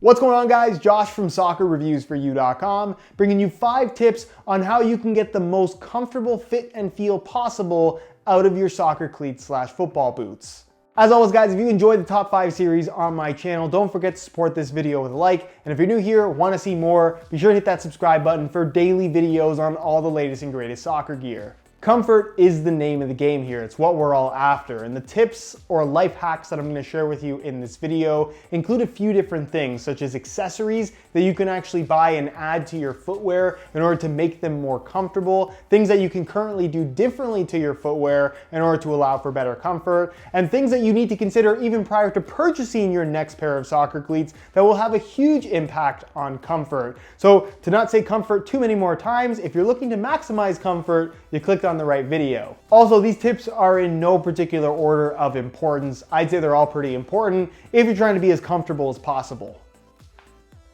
What's going on, guys? Josh from soccerreviewsforyou.com, bringing you 5 tips on how you can get the most comfortable fit and feel possible out of your soccer cleats / football boots. As always, guys, if you enjoyed the top 5 series on my channel, don't forget to support this video with a like. And if you're new here, want to see more, be sure to hit that subscribe button for daily videos on all the latest and greatest soccer gear. Comfort is the name of the game here. It's what we're all after. And the tips or life hacks that I'm going to share with you in this video include a few different things, such as accessories that you can actually buy and add to your footwear in order to make them more comfortable, things that you can currently do differently to your footwear in order to allow for better comfort, and things that you need to consider even prior to purchasing your next pair of soccer cleats that will have a huge impact on comfort. So to not say comfort too many more times, if you're looking to maximize comfort, you clicked on the right video. Also, these tips are in no particular order of importance. I'd say they're all pretty important if you're trying to be as comfortable as possible.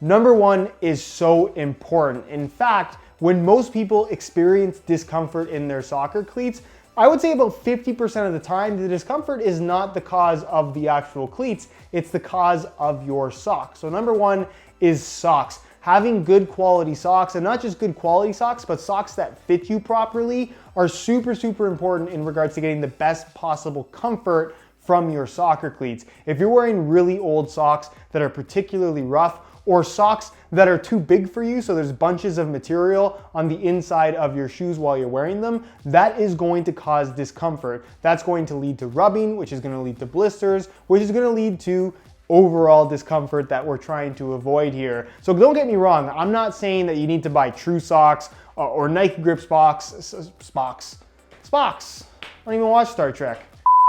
Number 1 is so important. In fact, when most people experience discomfort in their soccer cleats, I would say about 50% of the time, the discomfort is not the cause of the actual cleats, it's the cause of your socks. So number 1 is socks. Having good quality socks, and not just good quality socks, but socks that fit you properly, are super important in regards to getting the best possible comfort from your soccer cleats. If you're wearing really old socks that are particularly rough, or socks that are too big for you, so there's bunches of material on the inside of your shoes while you're wearing them, that is going to cause discomfort. That's going to lead to rubbing, which is going to lead to blisters, which is going to lead to overall discomfort that we're trying to avoid here. So don't get me wrong, I'm not saying that you need to buy true socks or Nike grip Spox. I don't even watch Star Trek.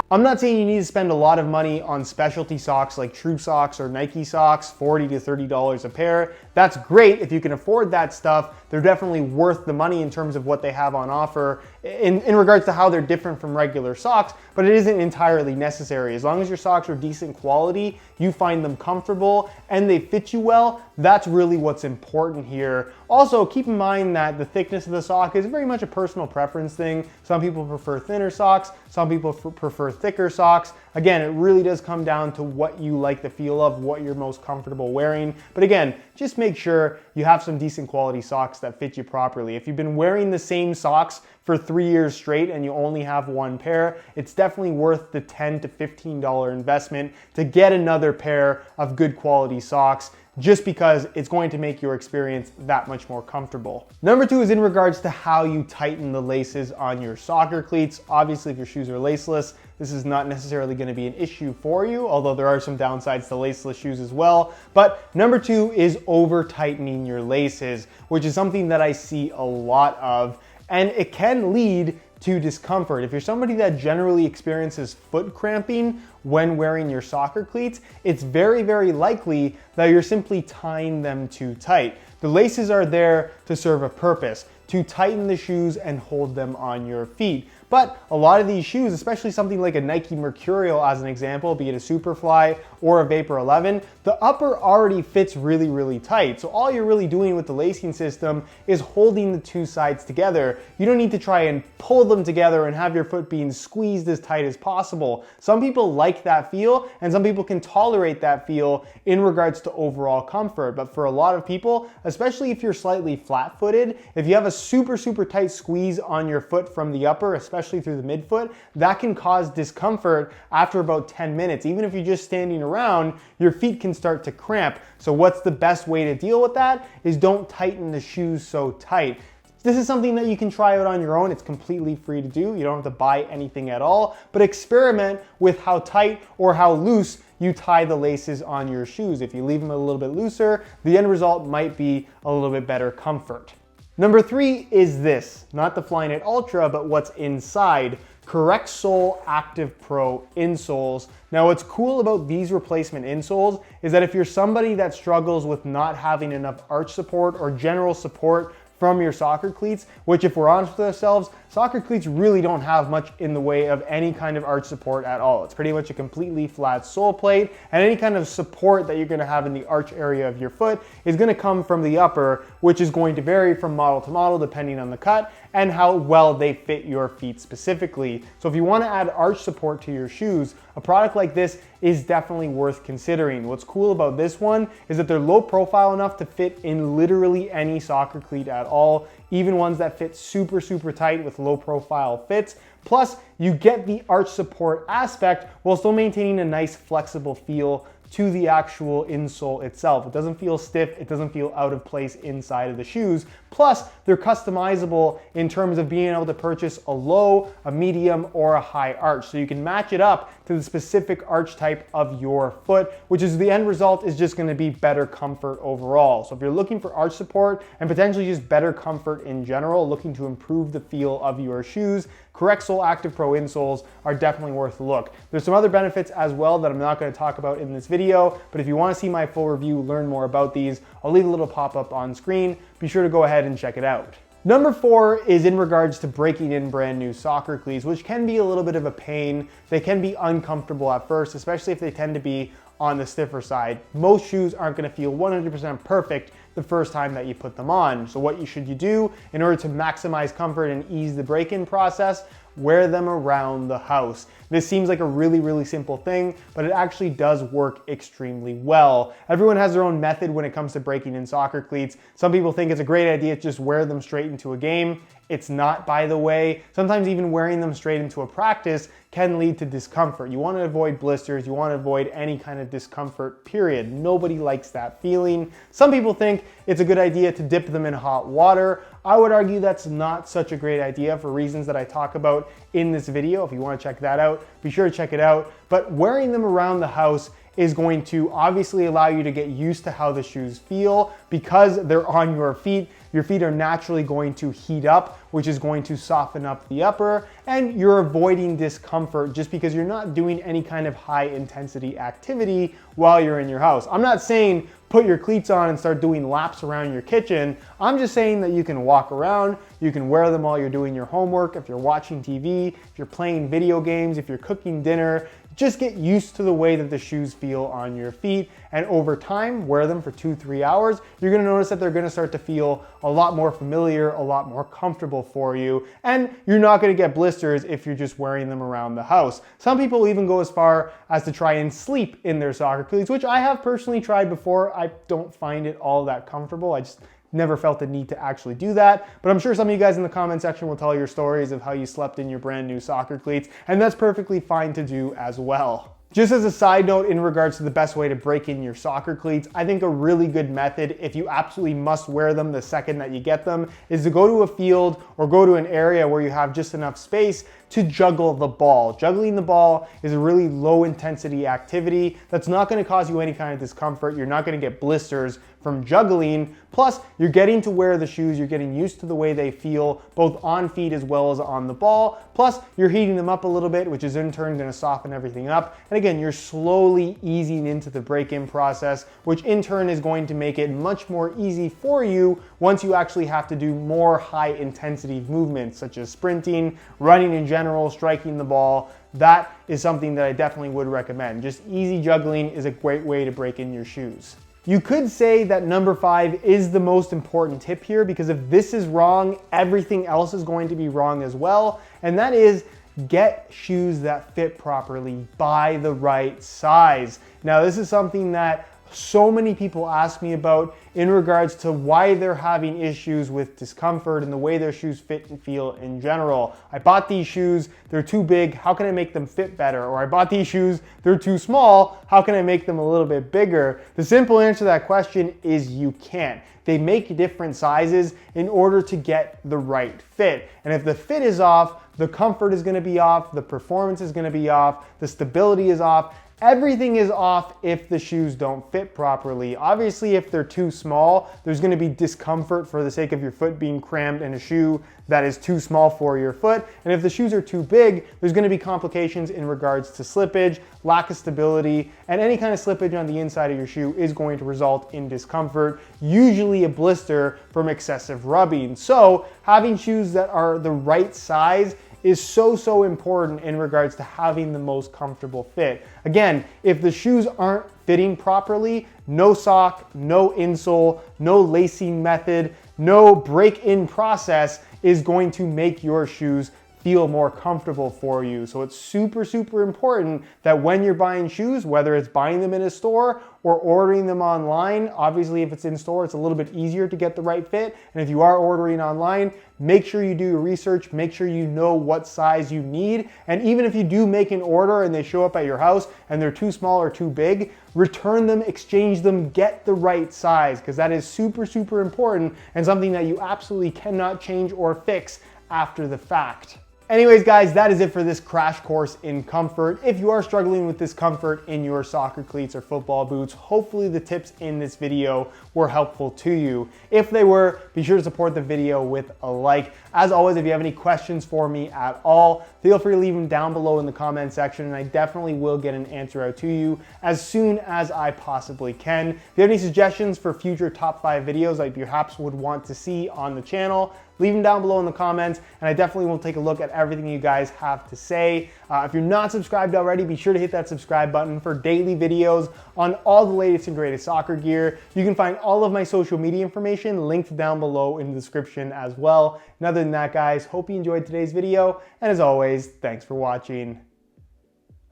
I'm not saying you need to spend a lot of money on specialty socks like True Socks or Nike socks, $40 to $30 a pair. That's great if you can afford that stuff. They're definitely worth the money in terms of what they have on offer in regards to how they're different from regular socks, but it isn't entirely necessary. As long as your socks are decent quality, you find them comfortable, and they fit you well, that's really what's important here. Also, keep in mind that the thickness of the sock is very much a personal preference thing. Some people prefer thinner socks, some people prefer thicker socks. Again, it really does come down to what you like the feel of, what you're most comfortable wearing. But again, just make sure you have some decent quality socks that fit you properly. If you've been wearing the same socks for 3 years straight and you only have one pair, it's definitely worth the $10 to $15 investment to get another pair of good quality socks, just because it's going to make your experience that much more comfortable. Number 2 is in regards to how you tighten the laces on your soccer cleats. Obviously, if your shoes are laceless, this is not necessarily going to be an issue for you, although there are some downsides to laceless shoes as well. But number 2 is over tightening your laces, which is something that I see a lot of, and it can lead to discomfort. If you're somebody that generally experiences foot cramping when wearing your soccer cleats, it's very likely that you're simply tying them too tight. The laces are there to serve a purpose, to tighten the shoes and hold them on your feet. But a lot of these shoes, especially something like a Nike Mercurial as an example, be it a Superfly or a Vapor 11, the upper already fits really tight. So all you're really doing with the lacing system is holding the two sides together. You don't need to try and pull them together and have your foot being squeezed as tight as possible. Some people like that feel, and some people can tolerate that feel in regards to overall comfort. But for a lot of people, especially if you're slightly flat-footed, if you have a super tight squeeze on your foot from the upper, especially through the midfoot, that can cause discomfort after about 10 minutes. Even if you're just standing around, your feet can start to cramp. So what's the best way to deal with that is don't tighten the shoes so tight. This is something that you can try out on your own. It's completely free to do. You don't have to buy anything at all, but experiment with how tight or how loose you tie the laces on your shoes. If you leave them a little bit looser, the end result might be a little bit better comfort. Number 3 is this, not the Flyknit Ultra, but what's inside. CURREXSOLE ACTIVEPRO insoles. Now, what's cool about these replacement insoles is that if you're somebody that struggles with not having enough arch support or general support from your soccer cleats, which if we're honest with ourselves, soccer cleats really don't have much in the way of any kind of arch support at all. It's pretty much a completely flat sole plate, and any kind of support that you're gonna have in the arch area of your foot is gonna come from the upper, which is going to vary from model to model depending on the cut and how well they fit your feet specifically. So if you wanna add arch support to your shoes, a product like this is definitely worth considering. What's cool about this one is that they're low profile enough to fit in literally any soccer cleat at all, even ones that fit super, super tight with low profile fits. Plus, you get the arch support aspect while still maintaining a nice flexible feel to the actual insole itself. It doesn't feel stiff, it doesn't feel out of place inside of the shoes. Plus, they're customizable in terms of being able to purchase a low, a medium, or a high arch. So you can match it up to the specific arch type of your foot, which is the end result is just gonna be better comfort overall. So if you're looking for arch support and potentially just better comfort in general, looking to improve the feel of your shoes, CURREXSOLE ACTIVEPRO insoles are definitely worth a look. There's some other benefits as well that I'm not going to talk about in this video, but if you want to see my full review, learn more about these, I'll leave a little pop-up on screen. Be sure to go ahead and check it out. Number 4 is in regards to breaking in brand new soccer cleats, which can be a little bit of a pain. They can be uncomfortable at first, especially if they tend to be on the stiffer side. Most shoes aren't going to feel 100% perfect the first time that you put them on. So what should you do in order to maximize comfort and ease the break-in process? Wear them around the house. This seems like a really, really simple thing, but it actually does work extremely well. Everyone has their own method when it comes to breaking in soccer cleats. Some people think it's a great idea to just wear them straight into a game. It's not, by the way. Sometimes even wearing them straight into a practice can lead to discomfort. You want to avoid blisters, you want to avoid any kind of discomfort, period. Nobody likes that feeling. Some people think it's a good idea to dip them in hot water. I would argue that's not such a great idea for reasons that I talk about in this video. If you want to check that out, be sure to check it out. But wearing them around the house is going to obviously allow you to get used to how the shoes feel because they're on your feet. Your feet are naturally going to heat up, which is going to soften up the upper, and you're avoiding discomfort just because you're not doing any kind of high intensity activity while you're in your house. I'm not saying put your cleats on and start doing laps around your kitchen. I'm just saying that you can walk around, you can wear them while you're doing your homework, if you're watching TV, if you're playing video games, if you're cooking dinner. Just get used to the way that the shoes feel on your feet, and over time, wear them for 2-3 hours. You're gonna notice that they're gonna start to feel a lot more familiar, a lot more comfortable for you, and you're not gonna get blisters if you're just wearing them around the house. Some people even go as far as to try and sleep in their soccer cleats, which I have personally tried before. I don't find it all that comfortable. I just never felt the need to actually do that, but I'm sure some of you guys in the comment section will tell your stories of how you slept in your brand new soccer cleats, and that's perfectly fine to do as well. Just as a side note in regards to the best way to break in your soccer cleats, I think a really good method, if you absolutely must wear them the second that you get them, is to go to a field or go to an area where you have just enough space to juggle the ball. Juggling the ball is a really low intensity activity that's not going to cause you any kind of discomfort. You're not going to get blisters from juggling. Plus, you're getting to wear the shoes, you're getting used to the way they feel, both on feet as well as on the ball. Plus, you're heating them up a little bit, which is in turn going to soften everything up. And again, you're slowly easing into the break-in process, which in turn is going to make it much more easy for you once you actually have to do more high intensity movements, such as sprinting, running in general, striking the ball. That is something that I definitely would recommend. Just easy juggling is a great way to break in your shoes. You could say that number 5 is the most important tip here, because if this is wrong, everything else is going to be wrong as well. And that is get shoes that fit properly, buy the right size. Now, this is something that so many people ask me about in regards to why they're having issues with discomfort and the way their shoes fit and feel in general. I bought these shoes, they're too big, how can I make them fit better? Or I bought these shoes, they're too small, how can I make them a little bit bigger? The simple answer to that question is you can't. They make different sizes in order to get the right fit. And if the fit is off, the comfort is going to be off, the performance is going to be off, the stability is off, Everything is off if the shoes don't fit properly. Obviously, if they're too small, there's gonna be discomfort for the sake of your foot being crammed in a shoe that is too small for your foot. And if the shoes are too big, there's gonna be complications in regards to slippage, lack of stability, and any kind of slippage on the inside of your shoe is going to result in discomfort, usually a blister from excessive rubbing. So having shoes that are the right size is so important in regards to having the most comfortable fit. Again, if the shoes aren't fitting properly, no sock, no insole, no lacing method, no break-in process is going to make your shoes feel more comfortable for you. So it's super important that when you're buying shoes, whether it's buying them in a store or ordering them online, obviously if it's in store, it's a little bit easier to get the right fit. And if you are ordering online, make sure you do your research, make sure you know what size you need. And even if you do make an order and they show up at your house and they're too small or too big, return them, exchange them, get the right size, because that is super important and something that you absolutely cannot change or fix after the fact. Anyways, guys, that is it for this crash course in comfort. If you are struggling with discomfort in your soccer cleats or football boots, hopefully the tips in this video were helpful to you. If they were, be sure to support the video with a like. As always, if you have any questions for me at all, feel free to leave them down below in the comment section, and I definitely will get an answer out to you as soon as I possibly can. If you have any suggestions for future top 5 videos that you perhaps would want to see on the channel, leave them down below in the comments, and I definitely will take a look at everything you guys have to say. If you're not subscribed already, be sure to hit that subscribe button for daily videos on all the latest and greatest soccer gear. You can find all of my social media information linked down below in the description as well. And other than that, guys, hope you enjoyed today's video, and as always, thanks for watching.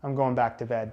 I'm going back to bed.